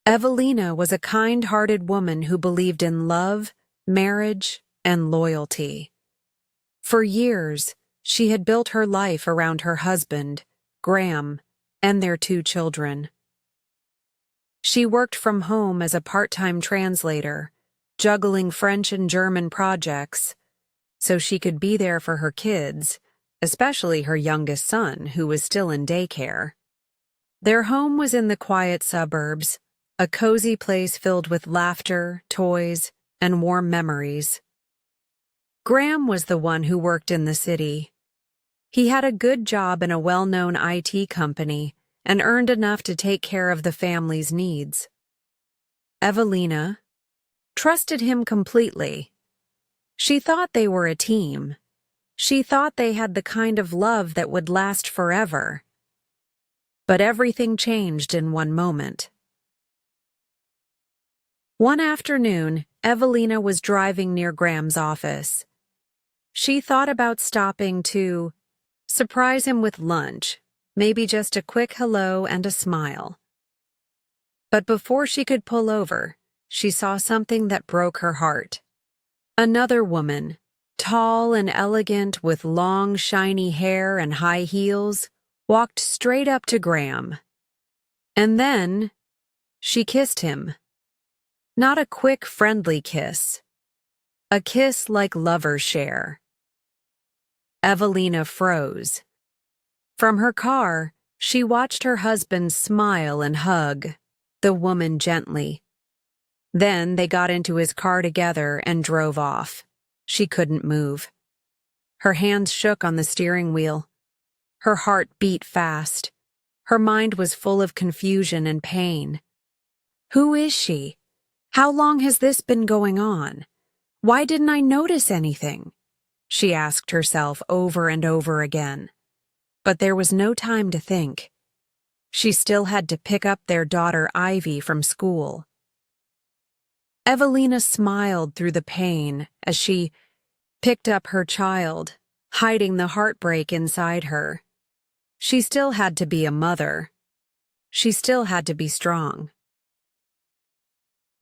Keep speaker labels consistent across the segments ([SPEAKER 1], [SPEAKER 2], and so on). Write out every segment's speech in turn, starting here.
[SPEAKER 1] Evelina was a kind-hearted woman who believed in love, marriage, and loyalty. For years, she had built her life around her husband, Graham, and their 2 children. She worked from home as a part-time translator, juggling French and German projects, so she could be there for her kids, especially her youngest son, who was still in daycare. Their home was in the quiet suburbs, a cozy place filled with laughter, toys, and warm memories. Graham was the one who worked in the city. He had a good job in a well-known IT company and earned enough to take care of the family's needs. Evelina trusted him completely. She thought they were a team. She thought they had the kind of love that would last forever. But everything changed in one moment. One afternoon, Evelina was driving near Graham's office. She thought about stopping to surprise him with lunch, maybe just a quick hello and a smile. But before she could pull over, she saw something that broke her heart. Another woman, tall and elegant with long, shiny hair and high heels, walked straight up to Graham. And then she kissed him. Not a quick, friendly kiss. A kiss like lovers share. Evelina froze. From her car, she watched her husband smile and hug the woman gently. Then they got into his car together and drove off. She couldn't move. Her hands shook on the steering wheel. Her heart beat fast. Her mind was full of confusion and pain. Who is she? How long has this been going on? Why didn't I notice anything? She asked herself over and over again. But there was no time to think. She still had to pick up their daughter Ivy from school. Evelina smiled through the pain as she picked up her child, hiding the heartbreak inside her. She still had to be a mother. She still had to be strong.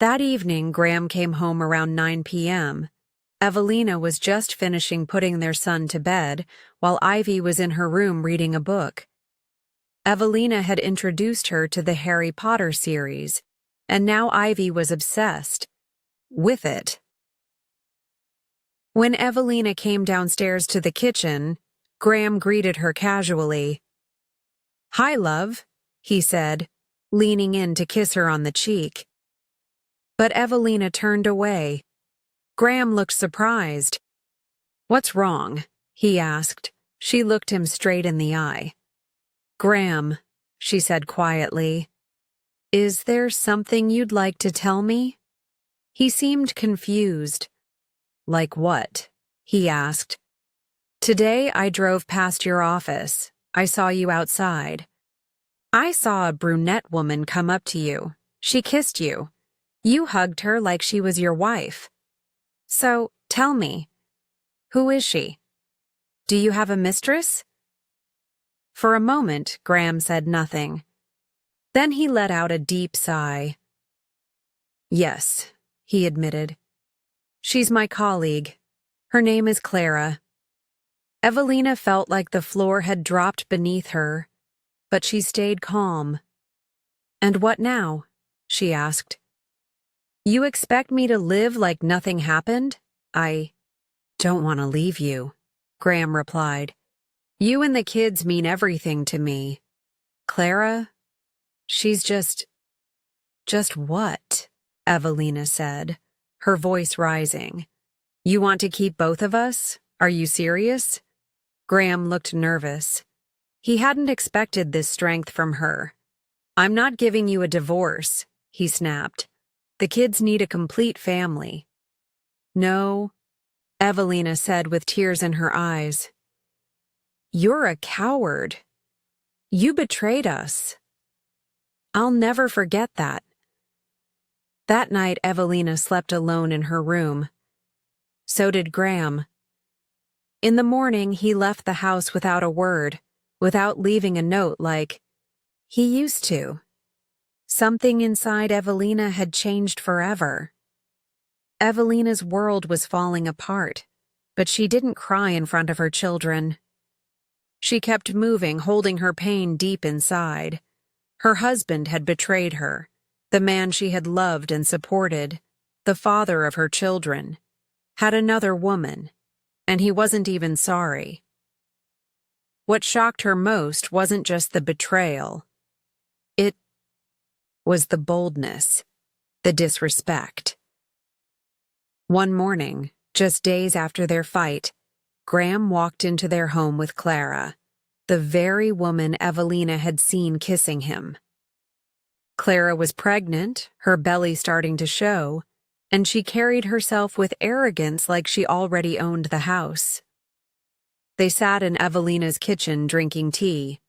[SPEAKER 1] That evening, Graham came home around 9 p.m. Evelina was just finishing putting their son to bed, while Ivy was in her room reading a book. Evelina had introduced her to the Harry Potter series, and now Ivy was obsessed with it. When Evelina came downstairs to the kitchen, Graham greeted her casually. "Hi, love," he said, leaning in to kiss her on the cheek. But Evelina turned away. Graham looked surprised. "What's wrong?" he asked. She looked him straight in the eye. "Graham," she said quietly, "is there something you'd like to tell me?" He seemed confused. "Like what?" he asked. "Today I drove past your office. I saw you outside. I saw a brunette woman come up to you. She kissed you. You hugged her like she was your wife. So, tell me, who is she? Do you have a mistress?" For a moment, Graham said nothing. Then he let out a deep sigh. "Yes," he admitted. "She's my colleague. Her name is Clara." Evelina felt like the floor had dropped beneath her, but she stayed calm. "And what now?" she asked. "You expect me to live like nothing happened? I don't want to leave you," Graham replied. "You and the kids mean everything to me. Clara, she's just what?" Evelina said, her voice rising. "You want to keep both of us? Are you serious?" Graham looked nervous. He hadn't expected this strength from her. "I'm not giving you a divorce," he snapped. "The kids need a complete family." "No," Evelina said with tears in her eyes. "You're a coward. You betrayed us. I'll never forget that." That night, Evelina slept alone in her room. So did Graham. In the morning, he left the house without a word, without leaving a note like he used to. Something inside Evelina had changed forever. Evelina's world was falling apart, but she didn't cry in front of her children. She kept moving, holding her pain deep inside. Her husband had betrayed her, the man she had loved and supported, the father of her children, had another woman, and he wasn't even sorry. What shocked her most wasn't just the betrayal. It was the boldness, the disrespect. One morning, just days after their fight, Graham walked into their home with Clara, the very woman Evelina had seen kissing him. Clara was pregnant, her belly starting to show, and she carried herself with arrogance like she already owned the house. They sat in Evelina's kitchen drinking tea.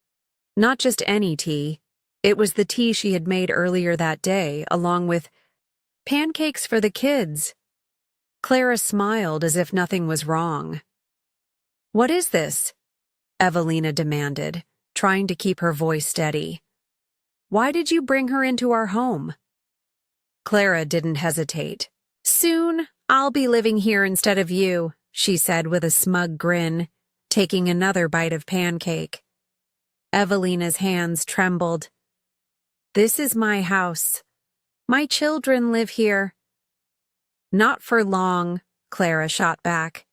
[SPEAKER 1] Not just any tea. It was the tea she had made earlier that day, along with pancakes for the kids. Clara smiled as if nothing was wrong. "What is this?" Evelina demanded, trying to keep her voice steady. "Why did you bring her into our home?" Clara didn't hesitate. "Soon, I'll be living here instead of you," she said with a smug grin, taking another bite of pancake. Evelina's hands trembled. "This is my house. My children live here." "Not for long," Clara shot back.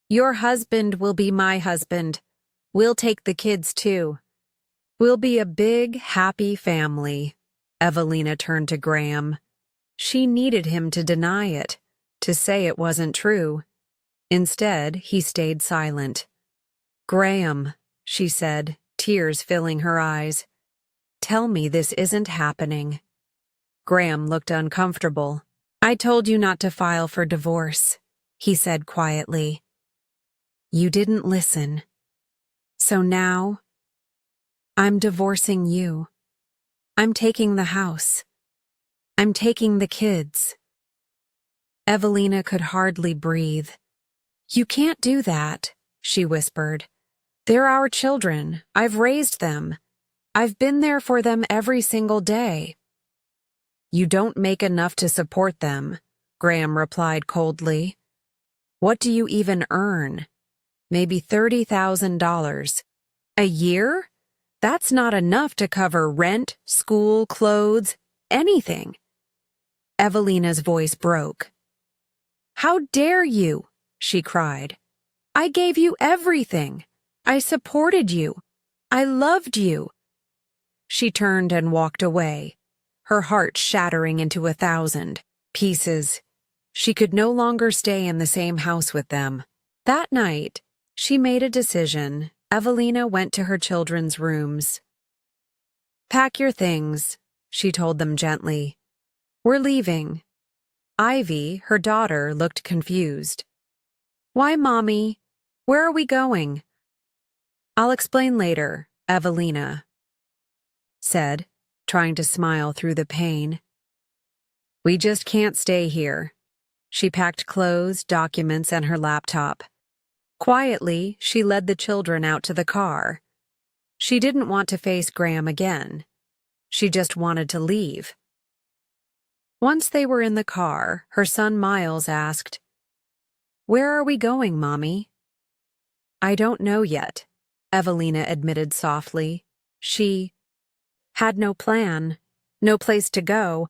[SPEAKER 1] "Your husband will be my husband. We'll take the kids too. We'll be a big, happy family." Evelina turned to Graham. She needed him to deny it, to say it wasn't true. Instead, he stayed silent. "Graham," she said, tears filling her eyes, "tell me this isn't happening." Graham looked uncomfortable. "I told you not to file for divorce," he said quietly. "You didn't listen. So now, I'm divorcing you. I'm taking the house. I'm taking the kids." Evelina could hardly breathe. "You can't do that," she whispered. "They're our children. I've raised them. I've been there for them every single day." "You don't make enough to support them," Graham replied coldly. "What do you even earn? Maybe $30,000. A year? That's not enough to cover rent, school, clothes, anything." Evelina's voice broke. "How dare you?" she cried. "I gave you everything. I supported you. I loved you." She turned and walked away, her heart shattering into 1,000 pieces. She could no longer stay in the same house with them. That night, she made a decision. Evelina went to her children's rooms. "Pack your things," she told them gently. "We're leaving." Ivy, her daughter, looked confused. "Why, Mommy? Where are we going?" "I'll explain later," Evelina said, trying to smile through the pain. "We just can't stay here." She packed clothes, documents, and her laptop. Quietly, she led the children out to the car. She didn't want to face Graham again. She just wanted to leave. Once they were in the car, her son Miles asked, "Where are we going, Mommy?" "I don't know yet," Evelina admitted softly. She had no plan, no place to go,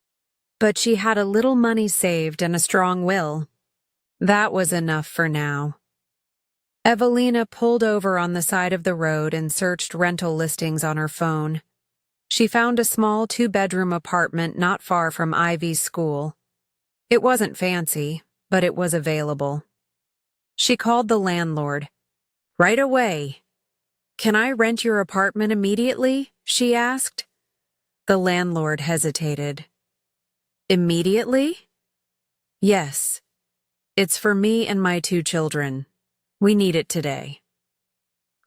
[SPEAKER 1] but she had a little money saved and a strong will. That was enough for now. Evelina pulled over on the side of the road and searched rental listings on her phone. She found a small 2-bedroom apartment not far from Ivy's school. It wasn't fancy, but it was available. She called the landlord. "Right away." "Can I rent your apartment immediately?" she asked. The landlord hesitated. "Immediately?" "Yes. It's for me and my 2 children. We need it today."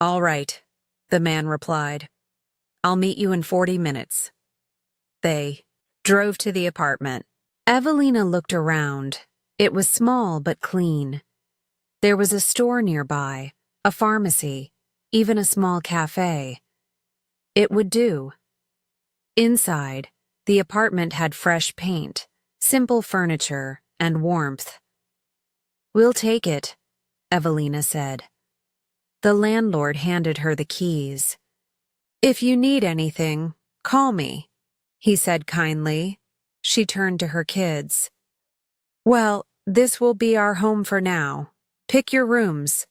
[SPEAKER 1] "All right," the man replied. "I'll meet you in 40 minutes. They drove to the apartment. Evelina looked around. It was small but clean. There was a store nearby, a pharmacy, even a small cafe. It would do. Inside, The apartment had fresh paint, simple furniture, and warmth. "We'll take it," Evelina said. The landlord handed her the keys. "If you need anything, call me," he said kindly. She turned to her kids. "Well, this will be our home for now. Pick your rooms."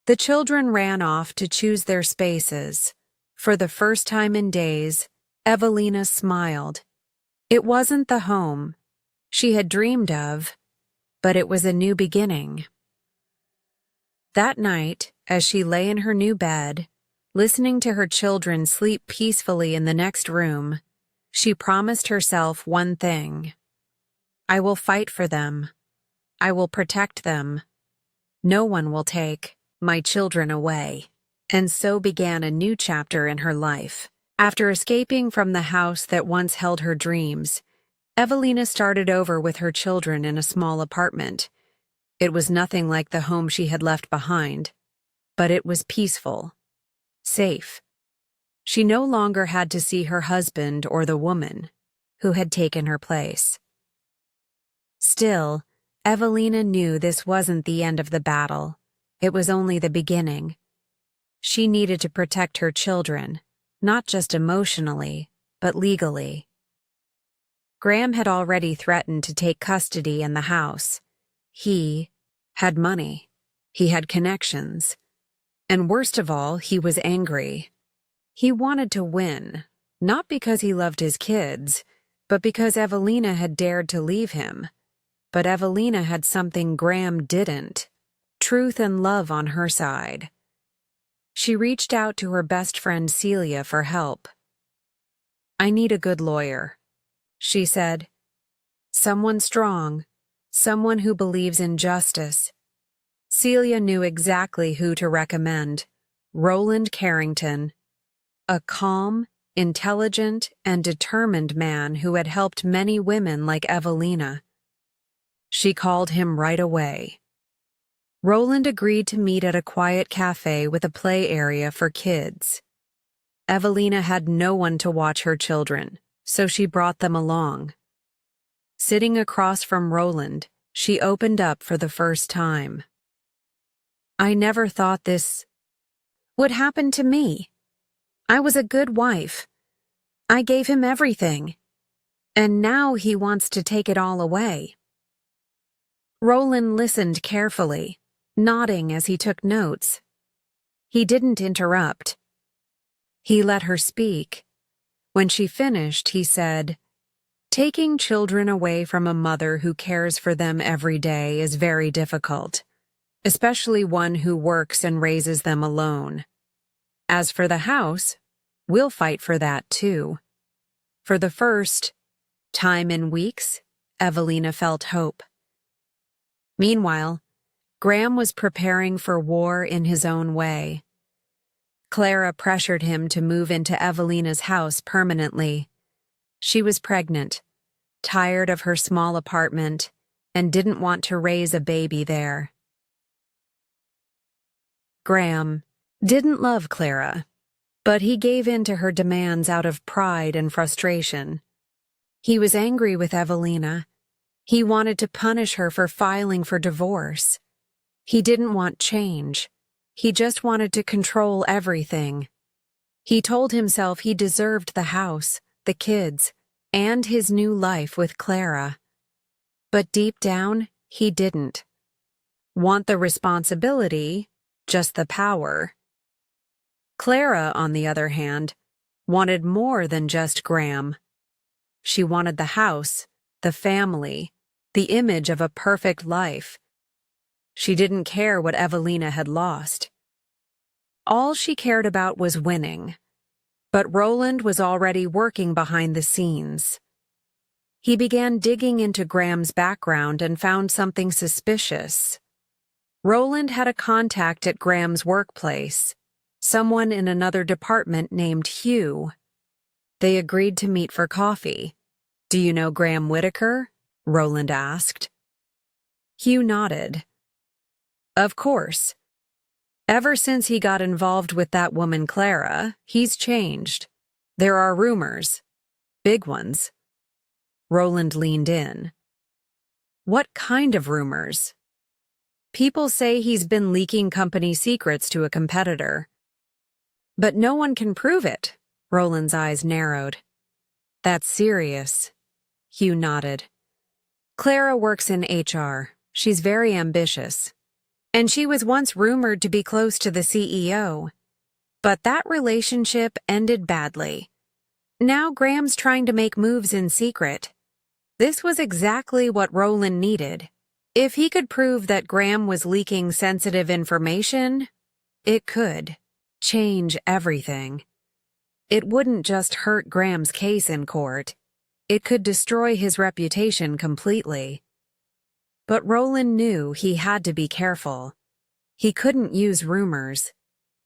[SPEAKER 1] The children ran off to choose their spaces. For the first time in days, Evelina smiled. It wasn't the home she had dreamed of, but it was a new beginning. That night, as she lay in her new bed, listening to her children sleep peacefully in the next room, she promised herself one thing. "I will fight for them. I will protect them. No one will take my children away." And so began a new chapter in her life. After escaping from the house that once held her dreams, Evelina started over with her children in a small apartment. It was nothing like the home she had left behind, but it was peaceful, safe. She no longer had to see her husband or the woman who had taken her place. Still, Evelina knew this wasn't the end of the battle. It was only the beginning. She needed to protect her children, not just emotionally, but legally. Graham had already threatened to take custody in the house. He had money. He had connections. And worst of all, he was angry. He wanted to win, not because he loved his kids, but because Evelina had dared to leave him. But Evelina had something Graham didn't: truth and love on her side. She reached out to her best friend Celia for help. "I need a good lawyer," she said. "Someone strong, someone who believes in justice." Celia knew exactly who to recommend: Roland Carrington, a calm, intelligent, and determined man who had helped many women like Evelina. She called him right away. Roland agreed to meet at a quiet cafe with a play area for kids. Evelina had no one to watch her children, so she brought them along. Sitting across from Roland, she opened up for the first time. "I never thought this would happen to me. I was a good wife. I gave him everything. And now he wants to take it all away." Roland listened carefully, nodding as he took notes. He didn't interrupt. He let her speak. When she finished, he said, "Taking children away from a mother who cares for them every day is very difficult, especially one who works and raises them alone. As for the house, we'll fight for that too." For the first time in weeks, Evelina felt hope. Meanwhile, Graham was preparing for war in his own way. Clara pressured him to move into Evelina's house permanently. She was pregnant, tired of her small apartment, and didn't want to raise a baby there. Graham didn't love Clara, but he gave in to her demands out of pride and frustration. He was angry with Evelina. He wanted to punish her for filing for divorce. He didn't want change. He just wanted to control everything. He told himself he deserved the house, the kids, and his new life with Clara. But deep down, he didn't want the responsibility, just the power. Clara, on the other hand, wanted more than just Graham. She wanted the house, the family, the image of a perfect life. She didn't care what Evelina had lost. All she cared about was winning. But Roland was already working behind the scenes. He began digging into Graham's background and found something suspicious. Roland had a contact at Graham's workplace, someone in another department named Hugh. They agreed to meet for coffee. "Do you know Graham Whitaker?" Roland asked. Hugh nodded. "Of course. Ever since he got involved with that woman Clara, he's changed. There are rumors. Big ones. Roland leaned in. What kind of rumors? People say he's been leaking company secrets to a competitor. But no one can prove it. Roland's eyes narrowed. That's serious. Hugh nodded. Clara works in HR. She's very ambitious. And she was once rumored to be close to the CEO. But that relationship ended badly. Now Graham's trying to make moves in secret. This was exactly what Roland needed. If he could prove that Graham was leaking sensitive information, it could change everything. It wouldn't just hurt Graham's case in court. It could destroy his reputation completely. But Roland knew he had to be careful. He couldn't use rumors.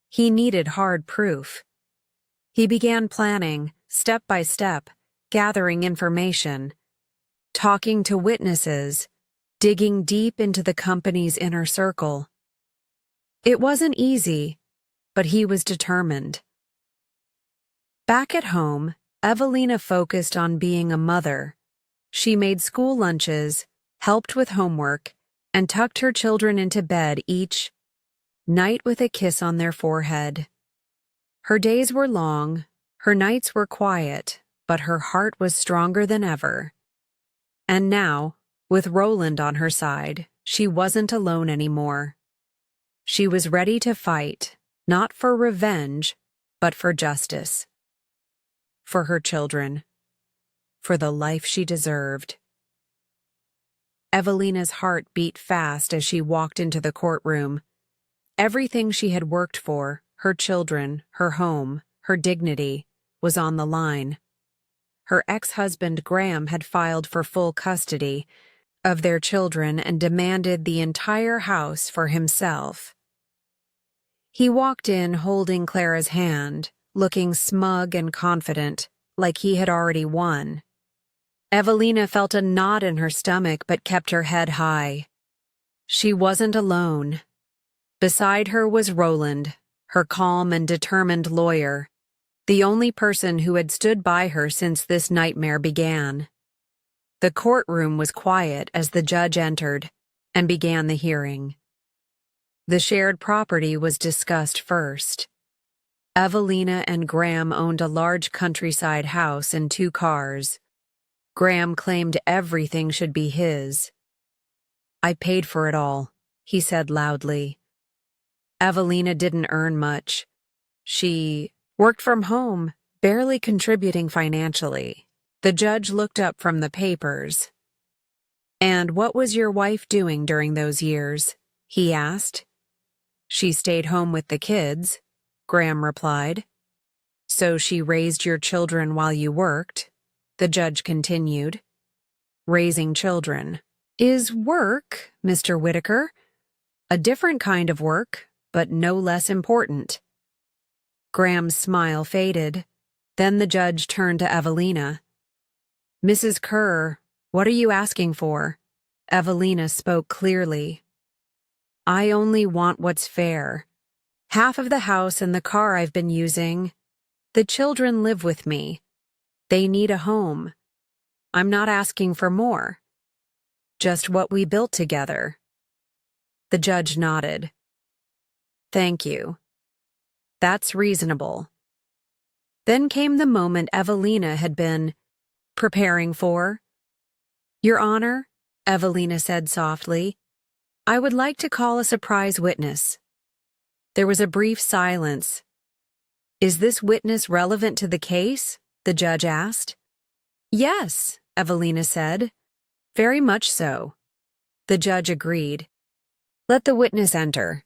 [SPEAKER 1] He needed hard proof. He began planning, step by step, gathering information, talking to witnesses, digging deep into the company's inner circle. It wasn't easy, but he was determined. Back at home, Evelina focused on being a mother. She made school lunches, helped with homework, and tucked her children into bed each night with a kiss on their forehead. Her days were long, her nights were quiet, but her heart was stronger than ever. And now, with Roland on her side, she wasn't alone anymore. She was ready to fight, not for revenge, but for justice. For her children. For the life she deserved. Evelina's heart beat fast as she walked into the courtroom. Everything she had worked for, her children, her home, her dignity, was on the line. Her ex-husband Graham had filed for full custody of their children and demanded the entire house for himself. He walked in holding Clara's hand, looking smug and confident, like he had already won. Evelina felt a knot in her stomach but kept her head high. She wasn't alone. Beside her was Roland, her calm and determined lawyer, the only person who had stood by her since this nightmare began. The courtroom was quiet as the judge entered and began the hearing. The shared property was discussed first. Evelina and Graham owned a large countryside house and 2 cars. Graham claimed everything should be his. I paid for it all, he said loudly. Evelina didn't earn much. She worked from home, barely contributing financially. The judge looked up from the papers. And what was your wife doing during those years? He asked. She stayed home with the kids, Graham replied. So she raised your children while you worked, the judge continued. Raising children is work, Mr. Whitaker. A different kind of work, but no less important. Graham's smile faded. Then the judge turned to Evelina. Mrs. Kerr, what are you asking for? Evelina spoke clearly. I only want what's fair. Half of the house and the car I've been using. The children live with me. They need a home. I'm not asking for more. Just what we built together. The judge nodded. Thank you. That's reasonable. Then came the moment Evelina had been preparing for. Your Honor, Evelina said softly, I would like to call a surprise witness. There was a brief silence. Is this witness relevant to the case? The judge asked. Yes, Evelina said. Very much so. The judge agreed. Let the witness enter.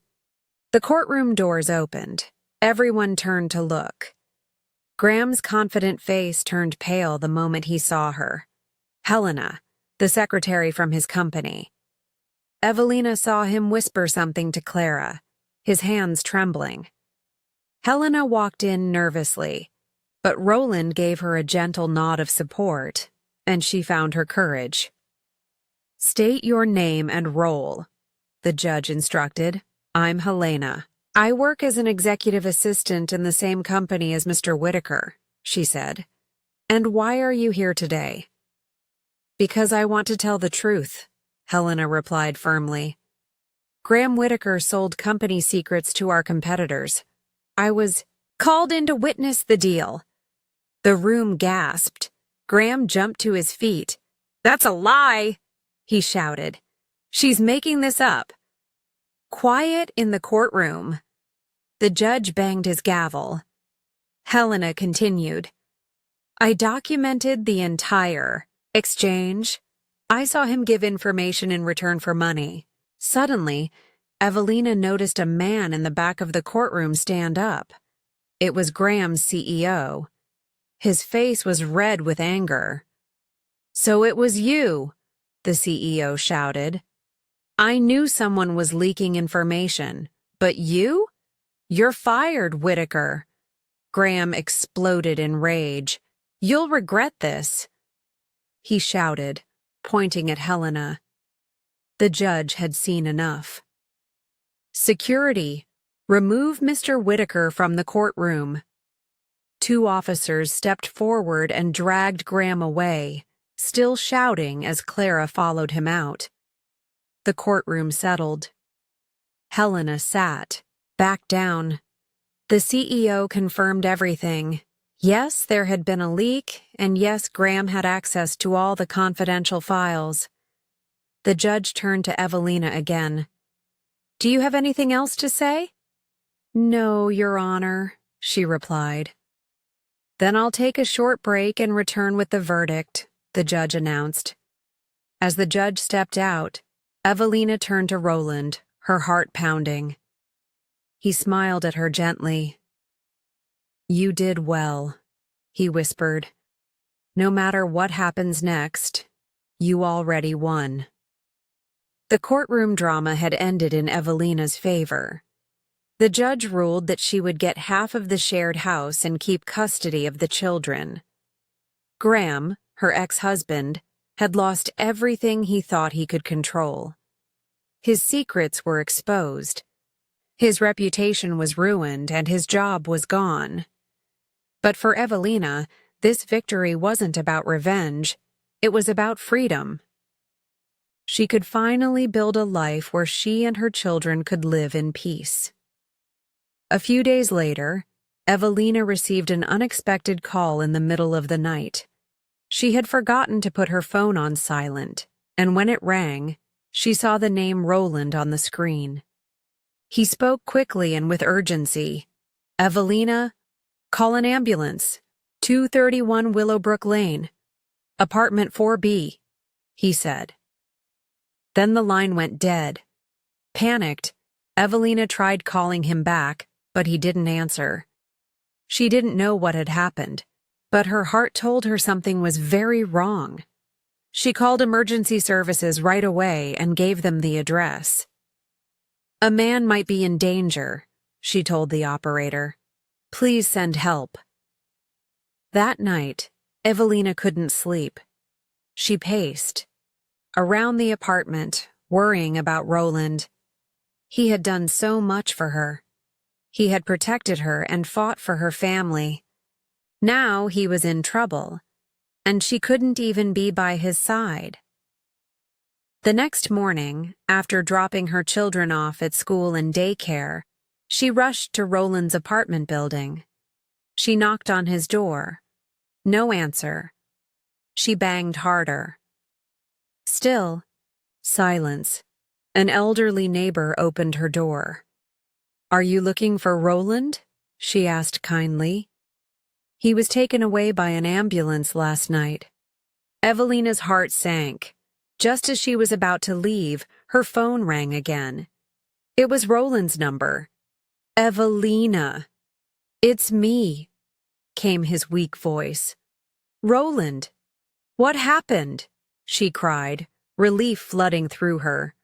[SPEAKER 1] The courtroom doors opened. Everyone turned to look. Graham's confident face turned pale the moment he saw her. Helena, the secretary from his company. Evelina saw him whisper something to Clara, his hands trembling. Helena walked in nervously, but Roland gave her a gentle nod of support, and she found her courage. State your name and role, the judge instructed. I'm Helena. I work as an executive assistant in the same company as Mr. Whitaker, she said. And why are you here today? Because I want to tell the truth, Helena replied firmly. Graham Whitaker sold company secrets to our competitors. I was called in to witness the deal. The room gasped. Graham jumped to his feet. That's a lie, he shouted. She's making this up. Quiet in the courtroom. The judge banged his gavel. Helena continued. I documented the entire exchange. I saw him give information in return for money. Suddenly, Evelina noticed a man in the back of the courtroom stand up. It was Graham's CEO. His face was red with anger. So it was you, the CEO shouted. I knew someone was leaking information, but you? You're fired, Whitaker. Graham exploded in rage. You'll regret this, he shouted, pointing at Helena. The judge had seen enough. Security, remove Mr. Whitaker from the courtroom. 2 officers stepped forward and dragged Graham away, still shouting as Clara followed him out. The courtroom settled. Helena sat, back down. The CEO confirmed everything. Yes, there had been a leak, and yes, Graham had access to all the confidential files. The judge turned to Evelina again. Do you have anything else to say? No, Your Honor, she replied. Then I'll take a short break and return with the verdict, the judge announced. As the judge stepped out, Evelina turned to Roland, her heart pounding. He smiled at her gently. You did well, he whispered. No matter what happens next, you already won. The courtroom drama had ended in Evelina's favor. The judge ruled that she would get half of the shared house and keep custody of the children. Graham, her ex-husband, had lost everything he thought he could control. His secrets were exposed. His reputation was ruined and his job was gone. But for Evelina, this victory wasn't about revenge. It was about freedom. She could finally build a life where she and her children could live in peace. A few days later, Evelina received an unexpected call in the middle of the night. She had forgotten to put her phone on silent, and when it rang, she saw the name Roland on the screen. He spoke quickly and with urgency. Evelina, call an ambulance. 231 Willowbrook Lane. Apartment 4B, he said. Then the line went dead. Panicked, Evelina tried calling him back, but he didn't answer. She didn't know what had happened, but her heart told her something was very wrong. She called emergency services right away and gave them the address. A man might be in danger, she told the operator. Please send help. That night, Evelina couldn't sleep. She paced around the apartment, worrying about Roland. He had done so much for her. He had protected her and fought for her family. Now he was in trouble, and she couldn't even be by his side. The next morning, after dropping her children off at school and daycare, she rushed to Roland's apartment building. She knocked on his door. No answer. She banged harder. Still, silence. An elderly neighbor opened her door. Are you looking for Roland? She asked kindly. He was taken away by an ambulance last night. Evelina's heart sank. Just as she was about to leave, her phone rang again. It was Roland's number. Evelina. It's me, came his weak voice. Roland, what happened? She cried, relief flooding through her.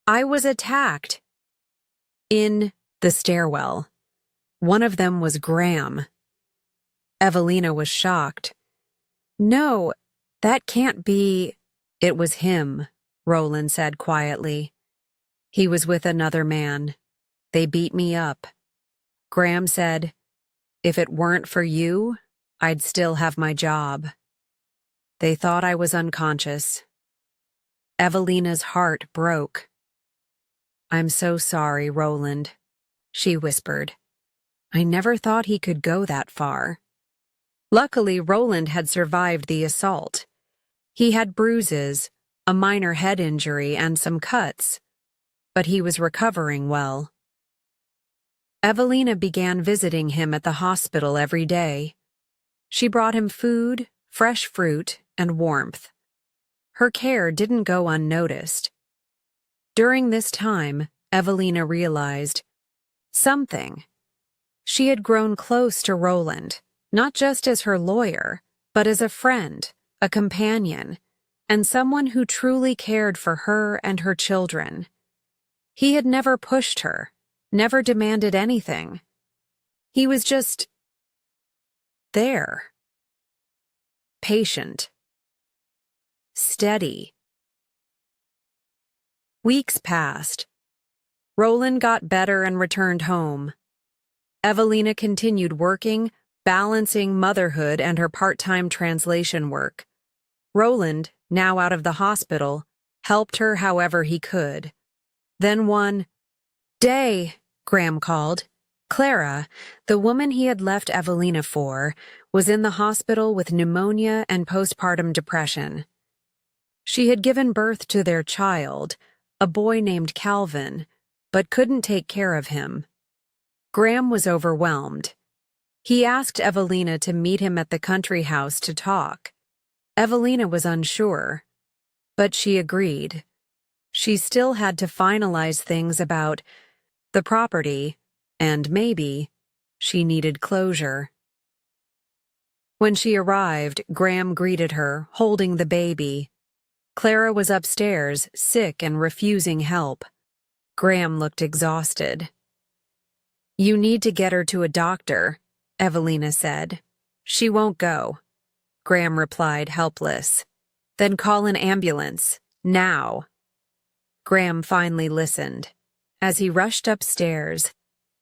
[SPEAKER 1] I was attacked. In the stairwell. One of them was Graham. Evelina was shocked. No, that can't be. It was him, Roland said quietly. He was with another man. They beat me up. Graham said, if it weren't for you, I'd still have my job. They thought I was unconscious. Evelina's heart broke. I'm so sorry, Roland, she whispered. I never thought he could go that far. Luckily, Roland had survived the assault. He had bruises, a minor head injury, and some cuts, but he was recovering well. Evelina began visiting him at the hospital every day. She brought him food, fresh fruit, and warmth. Her care didn't go unnoticed. During this time, Evelina realized something. She had grown close to Roland, not just as her lawyer, but as a friend, a companion, and someone who truly cared for her and her children. He had never pushed her, never demanded anything. He was just there. Patient. Steady. Weeks passed. Roland got better and returned home. Evelina continued working, balancing motherhood and her part-time translation work. Roland, now out of the hospital, helped her however he could. Then one day, Graham called. Clara, the woman he had left Evelina for, was in the hospital with pneumonia and postpartum depression. She had given birth to their child, a boy named Calvin, but couldn't take care of him. Graham was overwhelmed. He asked Evelina to meet him at the country house to talk. Evelina was unsure, but she agreed. She still had to finalize things about the property, and maybe she needed closure. When she arrived, Graham greeted her, holding the baby. Clara was upstairs, sick and refusing help. Graham looked exhausted. You need to get her to a doctor, Evelina said. She won't go. Graham replied, helpless. Then call an ambulance, now. Graham finally listened. As he rushed upstairs,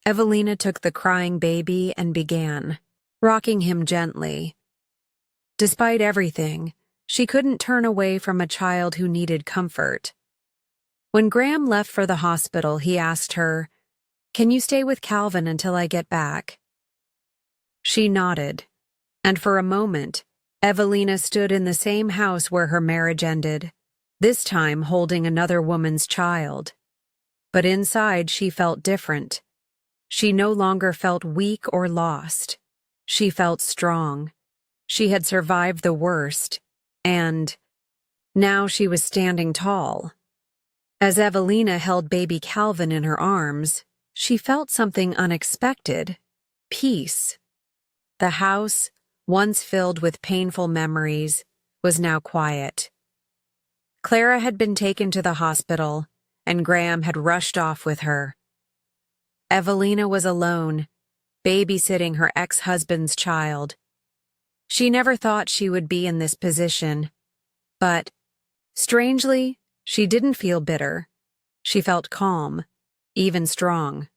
[SPEAKER 1] Evelina took the crying baby and began rocking him gently. Despite everything, she couldn't turn away from a child who needed comfort. When Graham left for the hospital, he asked her, Can you stay with Calvin until I get back? She nodded, and for a moment, Evelina stood in the same house where her marriage ended, this time holding another woman's child. But inside she felt different. She no longer felt weak or lost. She felt strong. She had survived the worst, and now she was standing tall. As Evelina held baby Calvin in her arms, she felt something unexpected: peace. The house, once filled with painful memories, was now quiet. Clara had been taken to the hospital, and Graham had rushed off with her. Evelina was alone, babysitting her ex-husband's child. She never thought she would be in this position, but, strangely, she didn't feel bitter. She felt calm, even strong.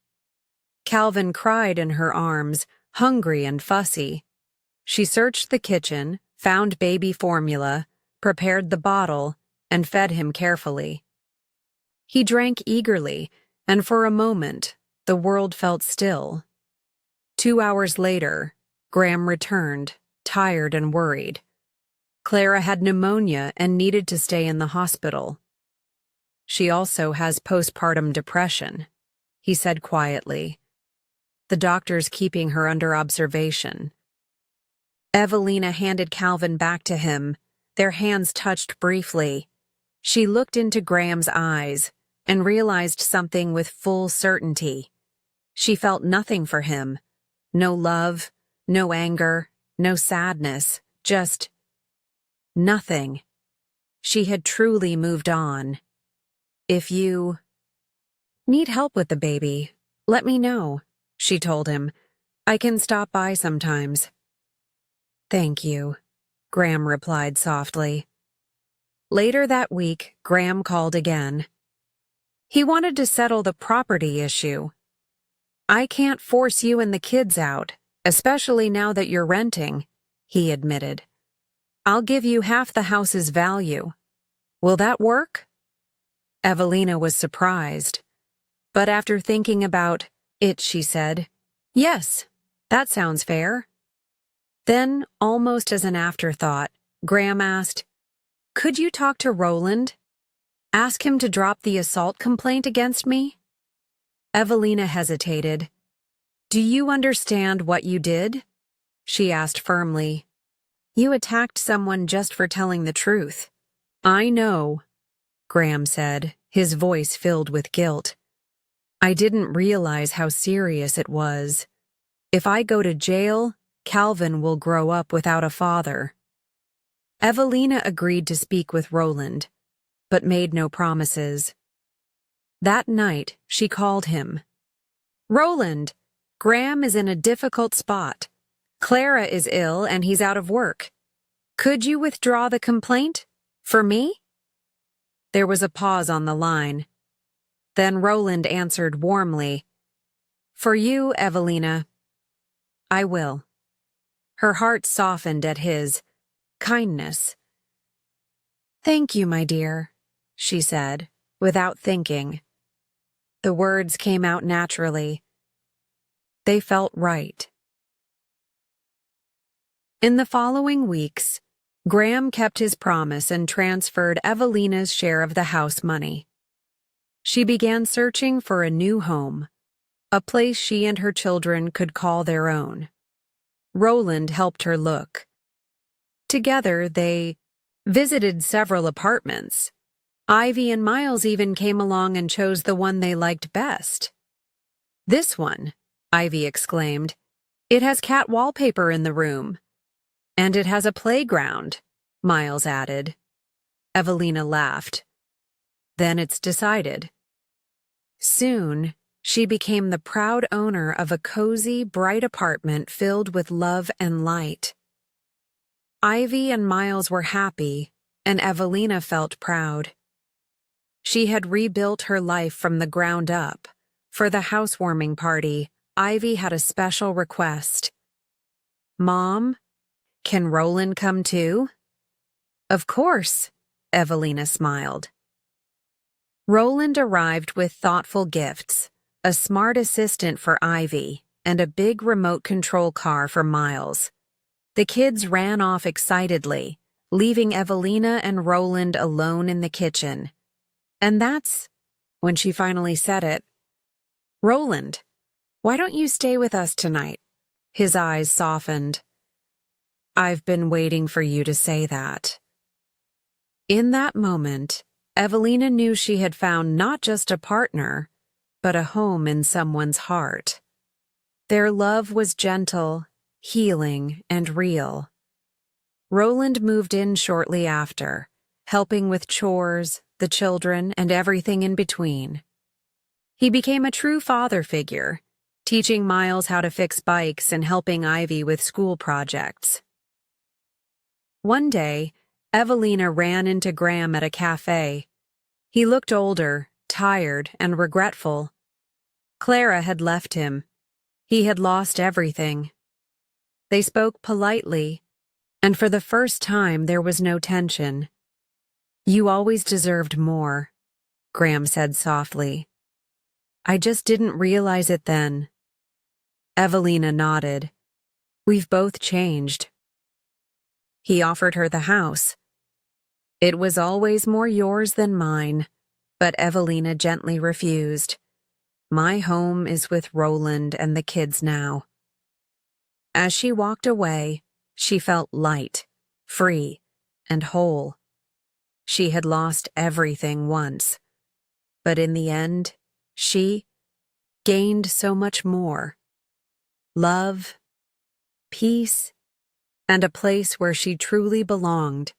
[SPEAKER 1] Calvin cried in her arms, hungry and fussy. She searched the kitchen, found baby formula, prepared the bottle, and fed him carefully. He drank eagerly, and for a moment, the world felt still. 2 hours later, Graham returned, tired and worried. Clara had pneumonia and needed to stay in the hospital. She also has postpartum depression, he said quietly. The doctor's keeping her under observation. Evelina handed Calvin back to him. Their hands touched briefly. She looked into Graham's eyes and realized something with full certainty. She felt nothing for him. No love, no anger, no sadness, just nothing. She had truly moved on. If you need help with the baby, let me know, she told him. I can stop by sometimes. Thank you, Graham replied softly. Later that week, Graham called again. He wanted to settle the property issue. I can't force you and the kids out, especially now that you're renting. he admitted. "I'll give you half the house's value. Will that work?" Evelina was surprised, but after thinking about it, she said, "Yes, that sounds fair." Then, almost as an afterthought, Graham asked, "Could you talk to Roland? Ask him to drop the assault complaint against me?" Evelina hesitated. "Do you understand what you did?" she asked firmly. "You attacked someone just for telling the truth." "I know," Graham said, his voice filled with guilt. "I didn't realize how serious it was. If I go to jail, Calvin will grow up without a father." Evelina agreed to speak with Roland, but made no promises. That night, she called him. "Roland, Graham is in a difficult spot. Clara is ill and he's out of work. Could you withdraw the complaint? For me?" There was a pause on the line. Then Roland answered warmly, "For you, Evelina, I will." Her heart softened at his kindness. "Thank you, my dear," she said, without thinking. The words came out naturally. They felt right. In the following weeks, Graham kept his promise and transferred Evelina's share of the house money. She began searching for a new home, a place she and her children could call their own. Roland helped her look. Together, they visited several apartments. Ivy and Miles even came along and chose the one they liked best. "This one," Ivy exclaimed. "It has cat wallpaper in the room." "And it has a playground," Miles added. Evelina laughed. "Then it's decided." Soon, she became the proud owner of a cozy, bright apartment filled with love and light. Ivy and Miles were happy, and Evelina felt proud. She had rebuilt her life from the ground up. For the housewarming party, Ivy had a special request. "Mom, can Roland come too?" "Of course," Evelina smiled. Roland arrived with thoughtful gifts, a smart assistant for Ivy, and a big remote control car for Miles. The kids ran off excitedly, leaving Evelina and Roland alone in the kitchen. And that's when she finally said it. "Roland, why don't you stay with us tonight?" His eyes softened. "I've been waiting for you to say that." In that moment, Evelina knew she had found not just a partner, but a home in someone's heart. Their love was gentle, healing, and real. Roland moved in shortly after, helping with chores, the children, and everything in between. He became a true father figure, teaching Miles how to fix bikes and helping Ivy with school projects. One day, Evelina ran into Graham at a cafe. He looked older, tired, and regretful. Clara had left him. He had lost everything. They spoke politely, and for the first time there was no tension. "You always deserved more," Graham said softly. "I just didn't realize it then." Evelina nodded. "We've both changed." He offered her the house. It was always more yours than mine, but Evelina gently refused. "My home is with Roland and the kids now." As she walked away, she felt light, free, and whole. She had lost everything once, but in the end, she gained so much more. Love, peace, and a place where she truly belonged.